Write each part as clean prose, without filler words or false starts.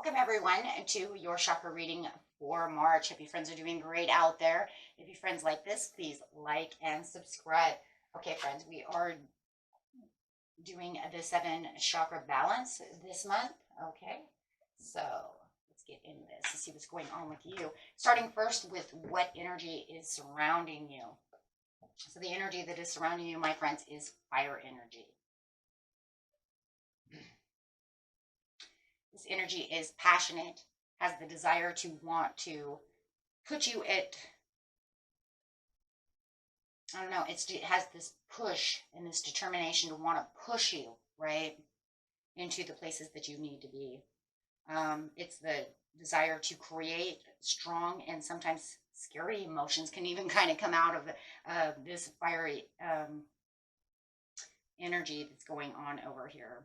Welcome everyone to your chakra reading for March. Hope you friends are doing great out there. If you friends like this, please like and subscribe. Okay, friends, we are doing the 7 chakra balance this month. Okay, so let's get into this and see what's going on with you. Starting first with what energy is surrounding you. So the energy that is surrounding you, my friends, is fire energy. This energy is passionate, has the desire to want to put you at, I don't know, it has this push and this determination to want to push you, right, into the places that you need to be. It's the desire to create strong and sometimes scary emotions can even kind of come out of this fiery energy that's going on over here.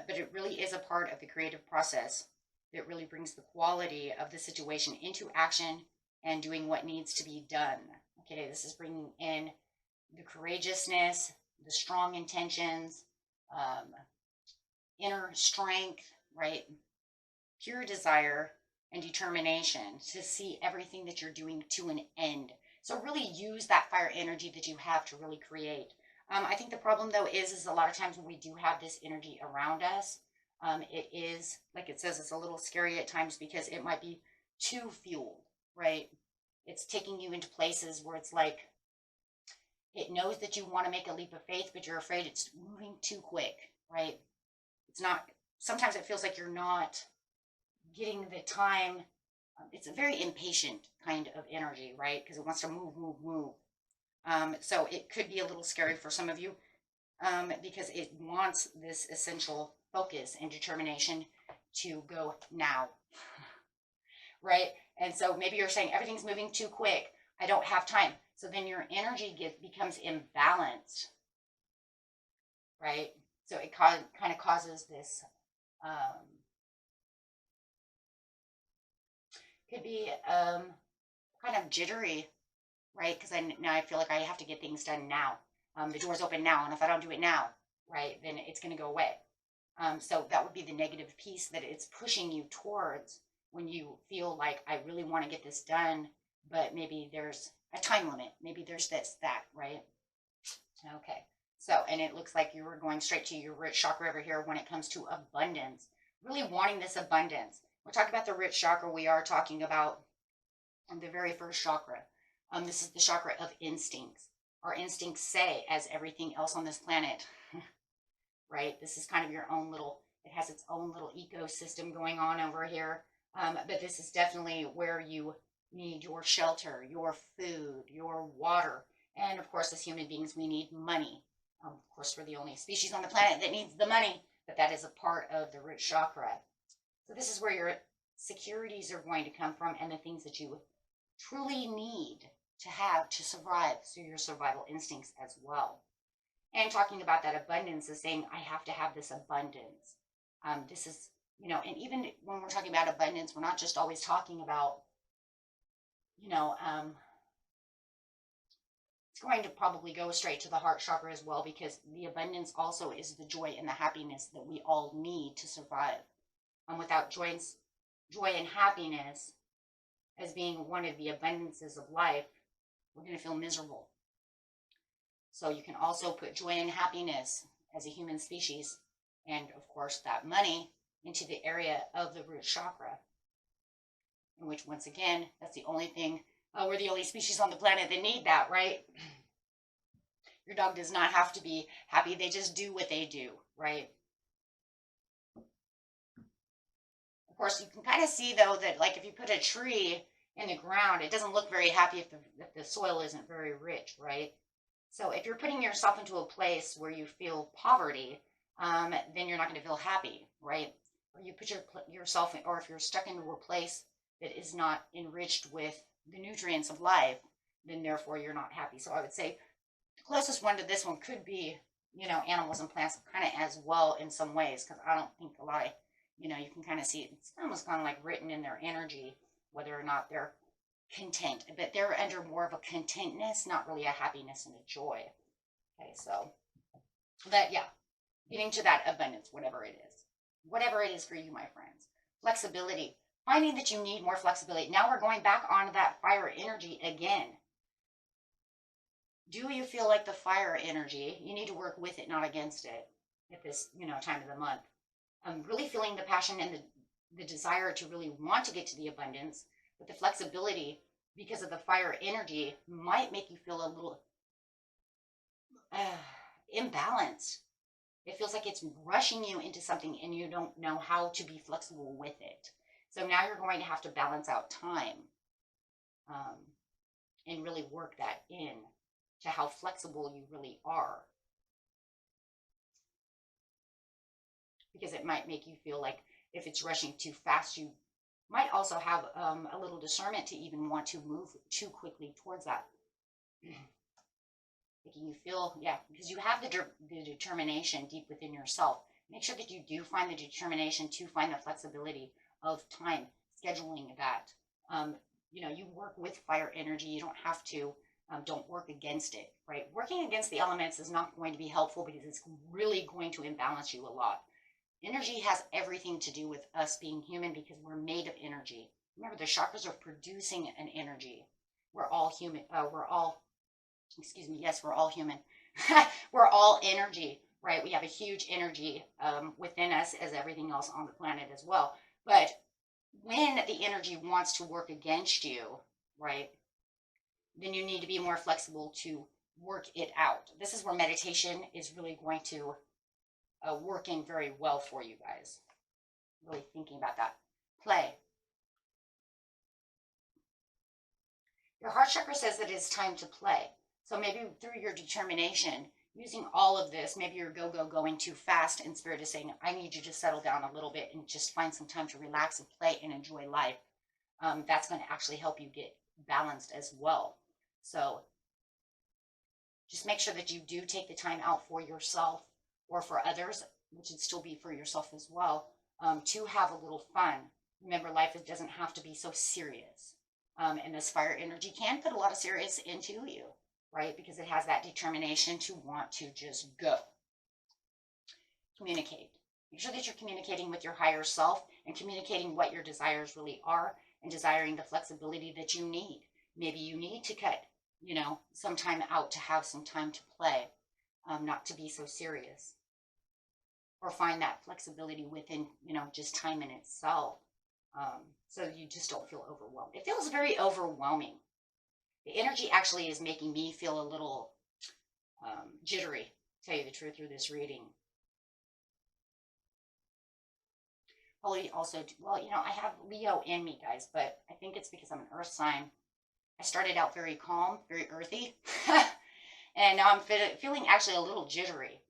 But it really is a part of the creative process that really brings the quality of the situation into action and doing what needs to be done. Okay, this is bringing in the courageousness, the strong intentions, inner strength, right? Pure desire and determination to see everything that you're doing to an end. So really use that fire energy that you have to really create. I think the problem though is a lot of times when we do have this energy around us, it is, like it says, it's a little scary at times because it might be too fueled, right? It's taking you into places where it's like, it knows that you want to make a leap of faith, but you're afraid it's moving too quick, right? It's not, sometimes it feels like you're not getting the time. It's a very impatient kind of energy, right? Because it wants to move, move, move. So it could be a little scary for some of you because it wants this essential focus and determination to go now, right? And so maybe you're saying everything's moving too quick. I don't have time. So then your energy becomes imbalanced, right? So it kind of causes this, could be kind of jittery, right? Because now I feel like I have to get things done now. The door's open now, and if I don't do it now, right, then it's going to go away. So that would be the negative piece that it's pushing you towards when you feel like I really want to get this done, but maybe there's a time limit. Maybe there's this, that, right? Okay. So, and it looks like you were going straight to your root chakra over here when it comes to abundance. Really wanting this abundance. We're talking about the root chakra. We are talking about the very first chakra. This is the chakra of instincts. Our instincts say, as everything else on this planet, right? This is kind of your own little, it has its own little ecosystem going on over here. But this is definitely where you need your shelter, your food, your water. And of course, as human beings, we need money. Of course, we're the only species on the planet that needs the money, but that is a part of the root chakra. So this is where your securities are going to come from and the things that you truly need to have to survive, so your survival instincts as well. And talking about that abundance is saying, I have to have this abundance. This is, you know, and even when we're talking about abundance, we're not just always talking about, you know, it's going to probably go straight to the heart chakra as well, because the abundance also is the joy and the happiness that we all need to survive. Without joy and happiness as being one of the abundances of life, we're going to feel miserable. So you can also put joy and happiness as a human species, and of course that money, into the area of the root chakra, in which, once again, that's the only thing, we're the only species on the planet that need that, right? Your dog does not have to be happy. They just do what they do, right? Of course, you can kind of see, though, that like if you put a tree in the ground, it doesn't look very happy if the soil isn't very rich, right? So if you're putting yourself into a place where you feel poverty, then you're not going to feel happy, right? Or you put yourself in, or if you're stuck into a place that is not enriched with the nutrients of life, then therefore you're not happy. So I would say the closest one to this one could be, you know, animals and plants kind of as well in some ways, because I don't think a lot of, you know, you can kind of see it's almost kind of like written in their energy, whether or not they're content, but they're under more of a contentness, not really a happiness and a joy. Okay, so, but yeah, getting to that abundance, whatever it is for you, my friends. Flexibility. Finding that you need more flexibility. Now we're going back onto that fire energy again. Do you feel like the fire energy? You need to work with it, not against it at this, time of the month. Really feeling the passion and the desire to really want to get to the abundance, but the flexibility because of the fire energy might make you feel a little imbalanced. It feels like it's rushing you into something and you don't know how to be flexible with it. So now you're going to have to balance out time and really work that in to how flexible you really are. Because it might make you feel like if it's rushing too fast, you might also have a little discernment to even want to move too quickly towards that. Making you feel, because you have the determination deep within yourself. Make sure that you do find the determination to find the flexibility of time, scheduling that. You work with fire energy. You don't have to. Don't work against it, right? Working against the elements is not going to be helpful because it's really going to imbalance you a lot. Energy has everything to do with us being human because we're made of energy. Remember, the chakras are producing an energy. We're all human. We're all human. We're all energy, right? We have a huge energy within us as everything else on the planet as well. But when the energy wants to work against you, right, then you need to be more flexible to work it out. This is where meditation is really going to working very well for you guys. Really thinking about that. Play. Your heart chakra says that it's time to play. So maybe through your determination, using all of this, maybe you're going too fast and Spirit is saying, I need you to settle down a little bit and just find some time to relax and play and enjoy life. That's going to actually help you get balanced as well. So just make sure that you do take the time out for yourself or for others, which would still be for yourself as well, to have a little fun. Remember, life doesn't have to be so serious. And this fire energy can put a lot of serious into you, right? Because it has that determination to want to just go. Communicate. Make sure that you're communicating with your higher self and communicating what your desires really are and desiring the flexibility that you need. Maybe you need to cut, some time out to have some time to play, not to be so serious. Or find that flexibility within, just time in itself. So you just don't feel overwhelmed. It feels very overwhelming. The energy actually is making me feel a little jittery, to tell you the truth, through this reading. Probably also, I have Leo in me, guys, but I think it's because I'm an earth sign. I started out very calm, very earthy, and now I'm feeling actually a little jittery.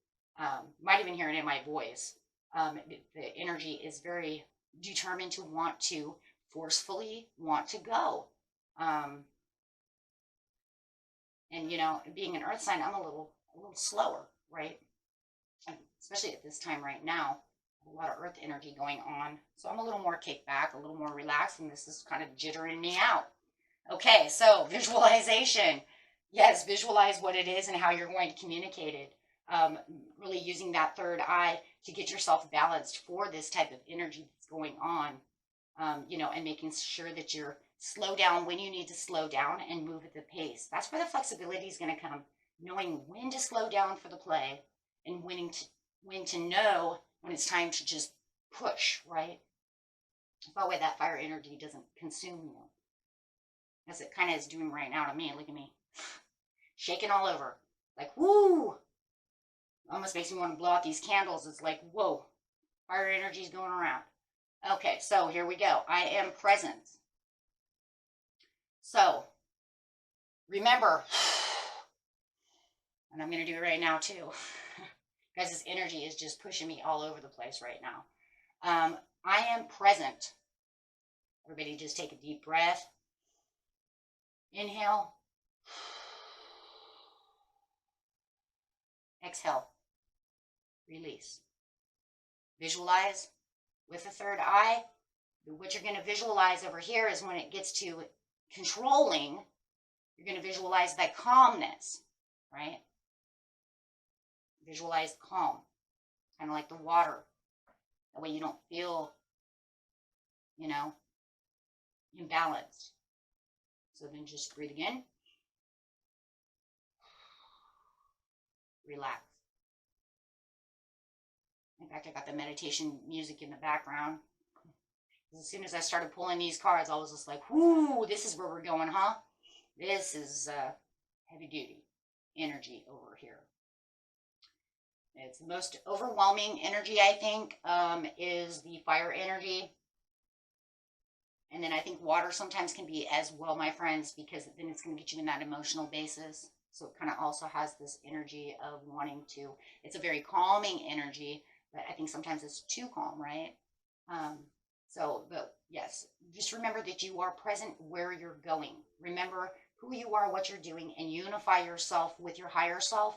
Might even hear it in my voice. The energy is very determined to want to forcefully want to go. And being an earth sign, I'm a little slower, right? And especially at this time right now, a lot of earth energy going on. So I'm a little more kicked back, a little more relaxed, and this is kind of jittering me out. Okay, so visualization. Yes, visualize what it is and how you're going to communicate it. Really using that third eye to get yourself balanced for this type of energy that's going on, and making sure that you're slow down when you need to slow down and move at the pace. That's where the flexibility is going to come, knowing when to slow down for the play and when to know when it's time to just push, right? That way that fire energy doesn't consume you, as it kind of is doing right now to me. Look at me, shaking all over, like, woo! Almost makes me want to blow out these candles. It's like, whoa, fire energy is going around. Okay, so here we go. I am present. So, remember, and I'm going to do it right now too. Guys, this energy is just pushing me all over the place right now. I am present. Everybody just take a deep breath. Inhale. Exhale. Release. Visualize with the third eye. What you're going to visualize over here is when it gets to controlling, you're going to visualize that calmness, right? Visualize calm, kind of like the water. That way you don't feel you know, imbalanced. So then just breathe again. Relax. In fact, I got the meditation music in the background. As soon as I started pulling these cards, I was just like, whoo, this is where we're going, huh? This is heavy duty energy over here. It's the most overwhelming energy, I think, is the fire energy. And then I think water sometimes can be as well, my friends, because then it's going to get you in that emotional basis. So it kind of also has this energy of wanting to, it's a very calming energy, but I think sometimes it's too calm, right? But yes, just remember that you are present where you're going. Remember who you are, what you're doing, and unify yourself with your higher self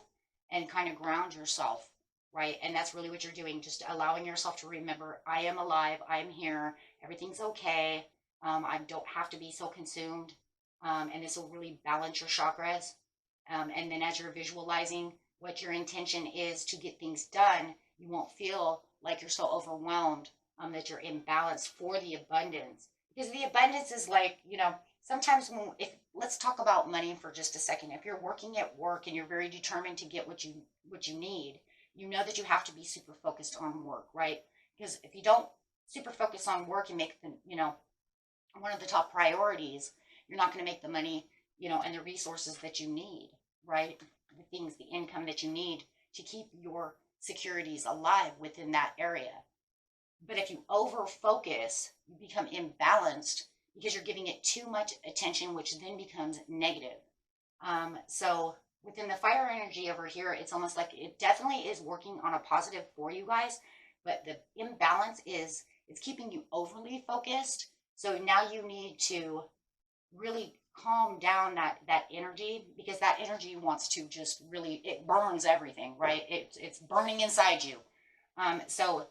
and kind of ground yourself, right? And that's really what you're doing, just allowing yourself to remember, I am alive, I am here, everything's okay. I don't have to be so consumed. And this will really balance your chakras. And then as you're visualizing what your intention is to get things done, you won't feel like you're so overwhelmed, that you're imbalanced for the abundance. Because the abundance is like, sometimes let's talk about money for just a second. If you're working at work and you're very determined to get what you need, you know that you have to be super focused on work, right? Because if you don't super focus on work and make the, one of the top priorities, you're not going to make the money, and the resources that you need, right? The income that you need to keep your securities alive within that area. But if you over focus, you become imbalanced because you're giving it too much attention, which then becomes negative. So within the fire energy over here, it's almost like it definitely is working on a positive for you guys, but the imbalance is it's keeping you overly focused. So now you need to really calm down that energy, because that energy wants to just really, it burns everything, right? It's burning inside you. So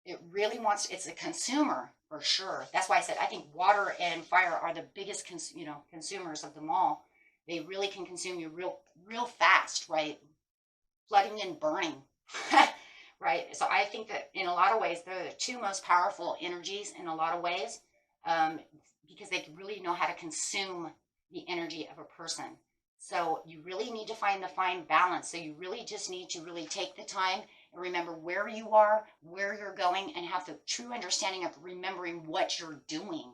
it really wants, it's a consumer for sure. That's why I said I think water and fire are the biggest consumers of them all. They really can consume you real fast, right? Flooding and burning. Right? So I think that in a lot of ways, they're the two most powerful energies in a lot of ways, because they really know how to consume the energy of a person. So you really need to find the fine balance. So you really just need to really take the time and remember where you are, where you're going, and have the true understanding of remembering what you're doing,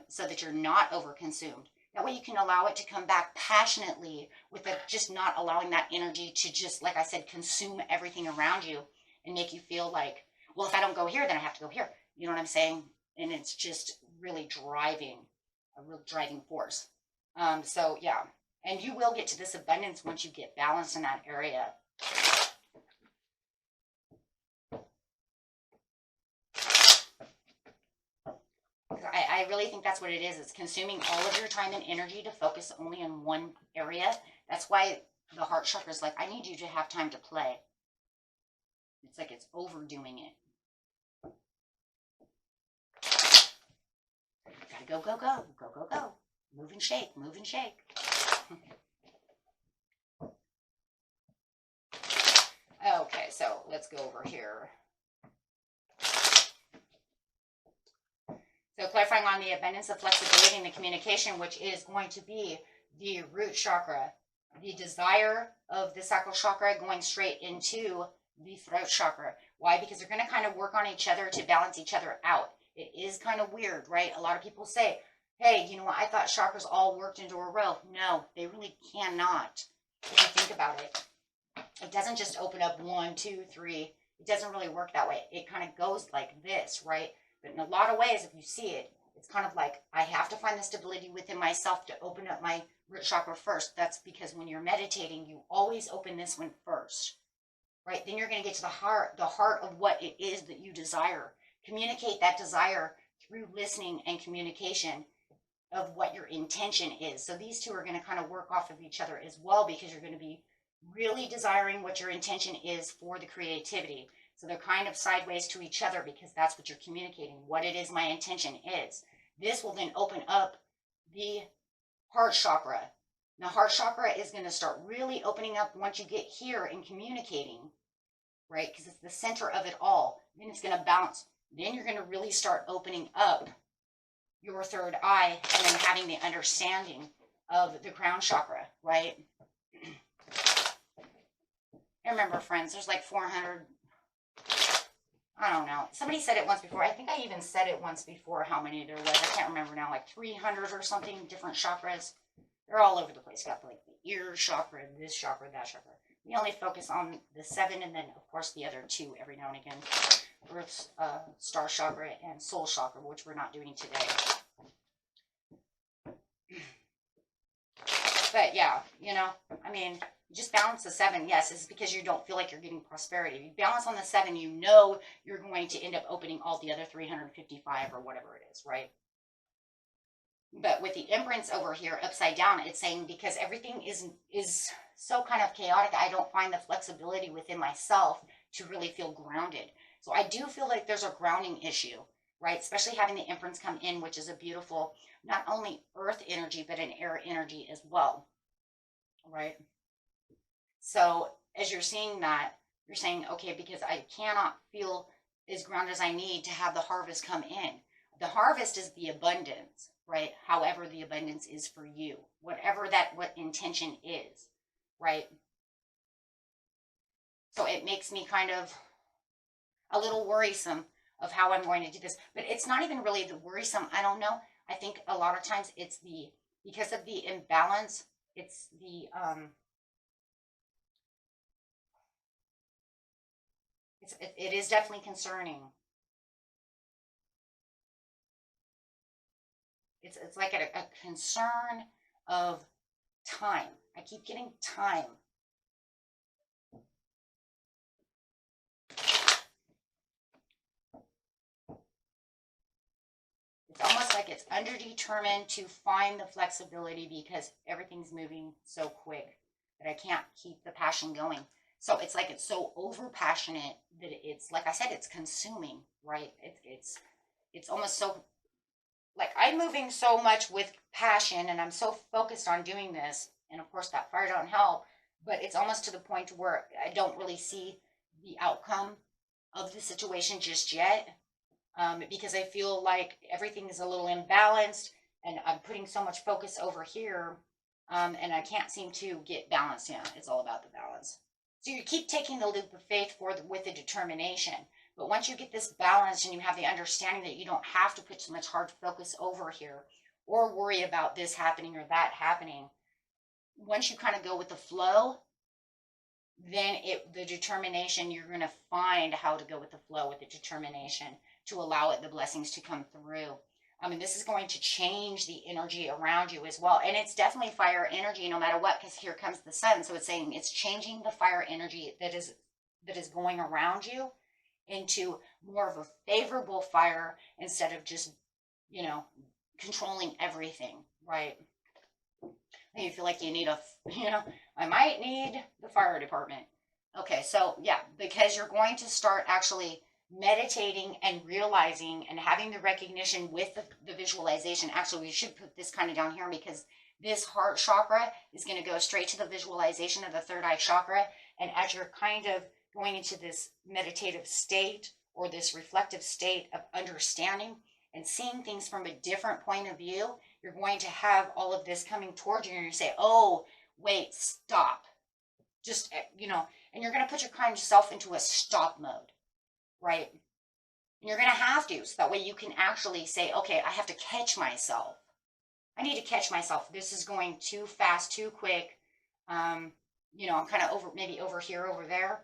so that you're not overconsumed. That way you can allow it to come back passionately with just not allowing that energy to just, like I said, consume everything around you and make you feel like, well, if I don't go here, then I have to go here. You know what I'm saying? And it's just really a real driving force. So yeah, and you will get to this abundance once you get balanced in that area. I really think that's what it is. It's consuming all of your time and energy to focus only on one area. That's why the heart chakra is like, I need you to have time to play. It's like it's overdoing it. Gotta go, go, go, go, go, go. Move and shake, move and shake. Okay, so let's go over here. So clarifying on the abundance of flexibility and the communication, which is going to be the root chakra, the desire of the sacral chakra going straight into the throat chakra. Why? Because they're going to kind of work on each other to balance each other out. It is kind of weird, right? A lot of people say, hey, you know what? I thought chakras all worked into a row. No, they really cannot. If you think about it, it doesn't just open up 1, 2, 3. It doesn't really work that way. It kind of goes like this, right? But in a lot of ways, if you see it, it's kind of like I have to find the stability within myself to open up my root chakra first. That's because when you're meditating, you always open this one first, right? Then you're going to get to the heart of what it is that you desire. Communicate that desire through listening and communication of what your intention is. So these two are going to kind of work off of each other as well, because you're going to be really desiring what your intention is for the creativity. So they're kind of sideways to each other, because that's what you're communicating, what it is my intention is. This will then open up the heart chakra. Now, heart chakra is going to start really opening up once you get here and communicating, right? Because it's the center of it all. Then it's going to bounce then you're going to really start opening up your third eye and then having the understanding of the crown chakra, right? And remember, friends, there's like 400, I don't know. Somebody said it once before. I think I even said it once before how many there was. I can't remember now, like 300 or something, different chakras. They're all over the place. Got like the ear chakra, this chakra, that chakra. We only focus on the 7 and then, of course, the other 2 every now and again. Earth's star chakra and soul chakra, which we're not doing today. But yeah, you know, I mean, just balance the 7. Yes, it's because you don't feel like you're getting prosperity. If you balance on the 7, you know you're going to end up opening all the other 355 or whatever it is, right? But with the Empress over here upside down, it's saying because everything is so kind of chaotic, I don't find the flexibility within myself to really feel grounded. So I do feel like there's a grounding issue, right? Especially having the Empress come in, which is a beautiful, not only earth energy, but an air energy as well, right? So as you're seeing that, you're saying, okay, because I cannot feel as grounded as I need to have the harvest come in. The harvest is the abundance, right? However the abundance is for you, whatever what intention is, right? So it makes me kind of a little worrisome of how I'm going to do this. But it's not even really the worrisome. I don't know. I think a lot of times it's because of the imbalance, it's it is definitely concerning. It's like a concern of time. I keep getting time. It's almost like it's underdetermined to find the flexibility because everything's moving so quick that I can't keep the passion going. So it's like it's so over passionate that it's, like I said, it's consuming, right? It's almost so, like I'm moving so much with passion and I'm so focused on doing this. And of course that fire don't help, but it's almost to the point where I don't really see the outcome of the situation just yet. Because I feel like everything is a little imbalanced and I'm putting so much focus over here, and I can't seem to get balance. Yeah, it's all about the balance. So you keep taking the leap of faith with the determination. But once you get this balance and you have the understanding that you don't have to put so much hard focus over here or worry about this happening or that happening, once you kind of go with the flow, then the determination, you're going to find how to go with the flow with the determination to allow the blessings to come through. I mean, this is going to change the energy around you as well. And it's definitely fire energy no matter what, because here comes the sun. So it's saying it's changing the fire energy that is going around you into more of a favorable fire instead of just, controlling everything, right? You feel like you need I might need the fire department. Okay, so yeah, because you're going to start actually meditating and realizing and having the recognition with the visualization. Actually, we should put this kind of down here because this heart chakra is going to go straight to the visualization of the third eye chakra. And as you're kind of going into this meditative state or this reflective state of understanding and seeing things from a different point of view, you're going to have all of this coming towards you and you say, oh, wait, stop. Just, and you're going to put your kind of self into a stop mode, right? And you're going to have to, so that way you can actually say, okay, I have to catch myself. I need to catch myself. This is going too fast, too quick. I'm kind of maybe over here, over there.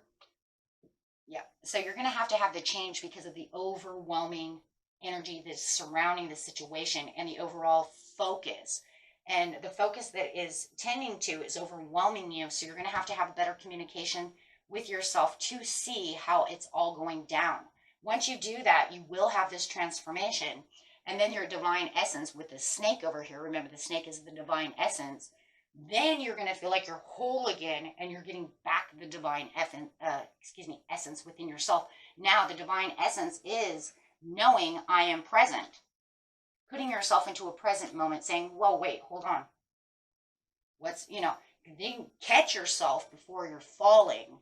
Yeah. So you're going to have the change because of the overwhelming energy that's surrounding the situation and the overall focus. And the focus that is tending to is overwhelming you. So you're going to have better communication with yourself to see how it's all going down. Once you do that, you will have this transformation. And then your divine essence with the snake over here, remember the snake is the divine essence, then you're going to feel like you're whole again and you're getting back the divine essence within yourself. Now the divine essence is knowing I am present. Putting yourself into a present moment saying, whoa, wait, hold on. Then catch yourself before you're falling.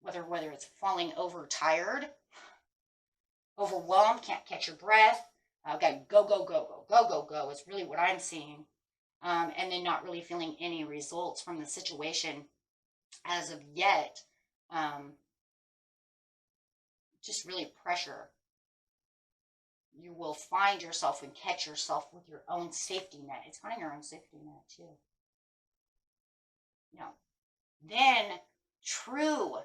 Whether it's falling over tired overwhelmed, can't catch your breath. Okay, go, go, go, go, go, go, go is really what I'm seeing. And then not really feeling any results from the situation as of yet. Just really pressure. You will find yourself and catch yourself with your own safety net. It's finding your own safety net too. Then true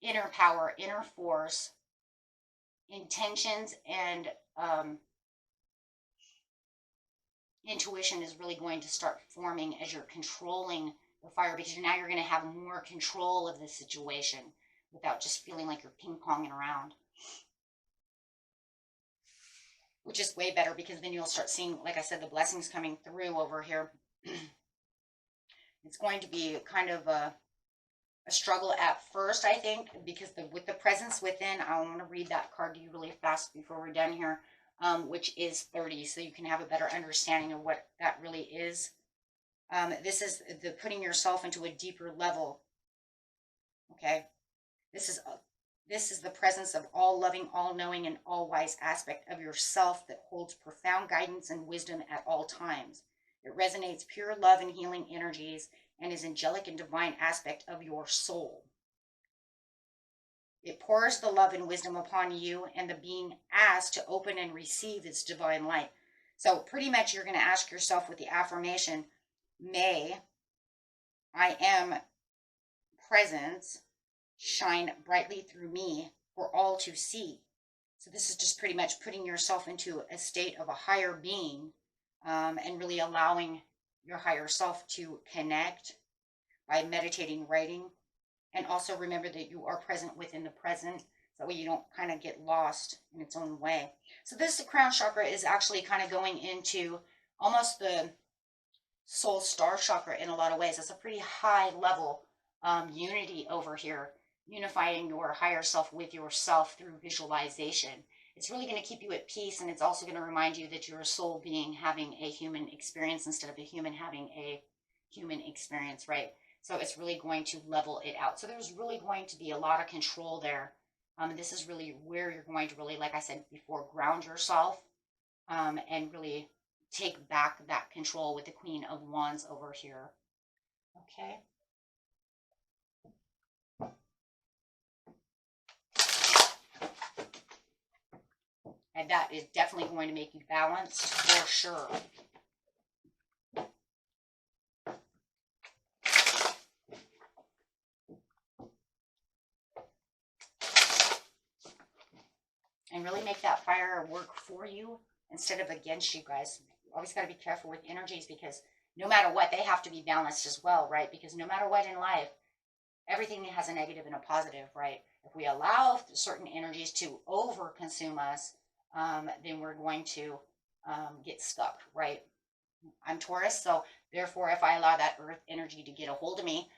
inner power, inner force, intentions, and intuition is really going to start forming as you're controlling the fire, because now you're going to have more control of the situation without just feeling like you're ping-ponging around. Which is way better, because then you'll start seeing, like I said, the blessings coming through over here. It's going to be kind of a struggle at first, I think, because with the presence within, I want to read that card to you really fast before we're done here, which is 30, so you can have a better understanding of what that really is. This is the putting yourself into a deeper level. Okay, this is the presence of all loving, all knowing, and all wise aspect of yourself that holds profound guidance and wisdom at all times. It resonates pure love and healing energies and is angelic and divine aspect of your soul. It pours the love and wisdom upon you and the being asked to open and receive its divine light. So pretty much you're going to ask yourself with the affirmation, may I am presence shine brightly through me for all to see. So this is just pretty much putting yourself into a state of a higher being, and really allowing your higher self to connect by meditating, writing, and also remember that you are present within the present, so that way you don't kind of get lost in its own way. So this crown chakra is actually kind of going into almost the soul star chakra in a lot of ways. It's a pretty high level unity over here, unifying your higher self with yourself through visualization. It's really going to keep you at peace, and it's also going to remind you that you're a soul being having a human experience instead of a human having a human experience, right? So it's really going to level it out. So there's really going to be a lot of control there. This is really where you're going to really, like I said before, ground yourself, and really take back that control with the Queen of Wands over here. Okay. And that is definitely going to make you balanced for sure. And really make that fire work for you instead of against you, guys. You always got to be careful with energies, because no matter what, they have to be balanced as well, right? Because no matter what in life, everything has a negative and a positive, right? If we allow certain energies to over-consume us, then we're going to get stuck, right? I'm Taurus, so therefore, if I allow that earth energy to get a hold of me,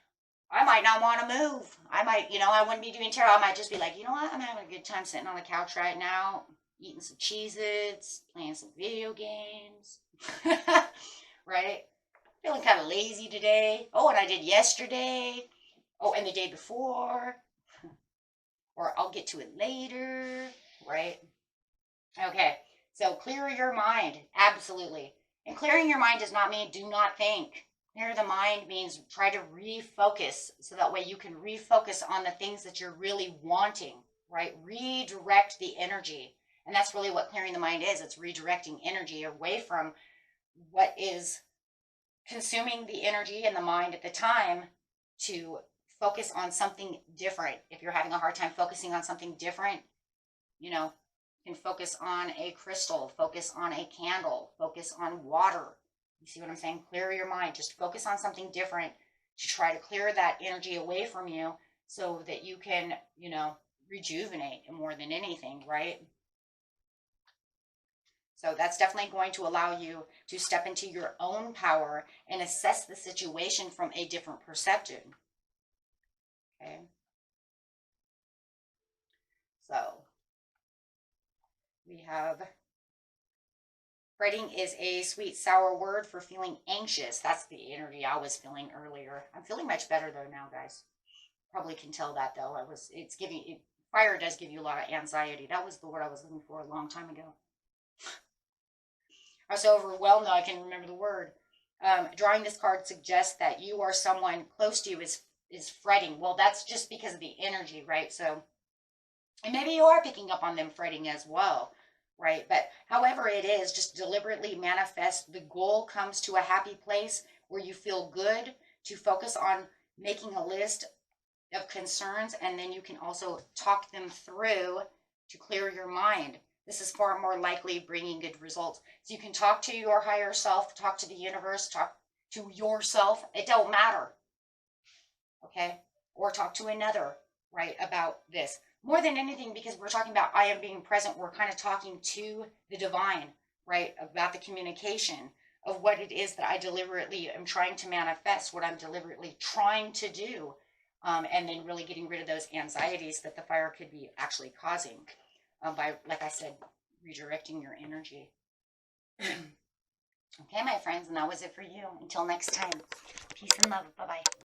I might not want to move. I might, I wouldn't be doing tarot. I might just be like, you know what? I'm having a good time sitting on the couch right now, eating some Cheez-Its, playing some video games, right? Feeling kind of lazy today. Oh, and I did yesterday. Oh, and the day before. Or I'll get to it later, right? Okay, so clear your mind. Absolutely. And clearing your mind does not mean do not think. Clear the mind means try to refocus, so that way you can refocus on the things that you're really wanting, right? Redirect the energy. And that's really what clearing the mind is. It's redirecting energy away from what is consuming the energy and the mind at the time to focus on something different. If you're having a hard time focusing on something different, you can focus on a crystal, focus on a candle, focus on water. You see what I'm saying? Clear your mind. Just focus on something different to try to clear that energy away from you, so that you can, rejuvenate more than anything, right? So that's definitely going to allow you to step into your own power and assess the situation from a different perspective. Okay. So we have, fretting is a sweet, sour word for feeling anxious. That's the energy I was feeling earlier. I'm feeling much better though now, guys. Probably can tell that though. Fire does give you a lot of anxiety. That was the word I was looking for a long time ago. I was so overwhelmed now I can't remember the word. Drawing this card suggests that you or someone close to you is fretting. Well, that's just because of the energy, right? So, and maybe you are picking up on them fretting as well, right? But however it is, just deliberately manifest. The goal comes to a happy place where you feel good, to focus on making a list of concerns, and then you can also talk them through to clear your mind. This is far more likely bringing good results. So you can talk to your higher self, talk to the universe, talk to yourself. It don't matter. Okay? Or talk to another, right, about this. More than anything, because we're talking about I am being present, we're kind of talking to the divine, right, about the communication of what it is that I deliberately am trying to manifest, what I'm deliberately trying to do, and then really getting rid of those anxieties that the fire could be actually causing. By, like I said, redirecting your energy. Okay, my friends, and that was it for you. Until next time, peace and love. Bye-bye.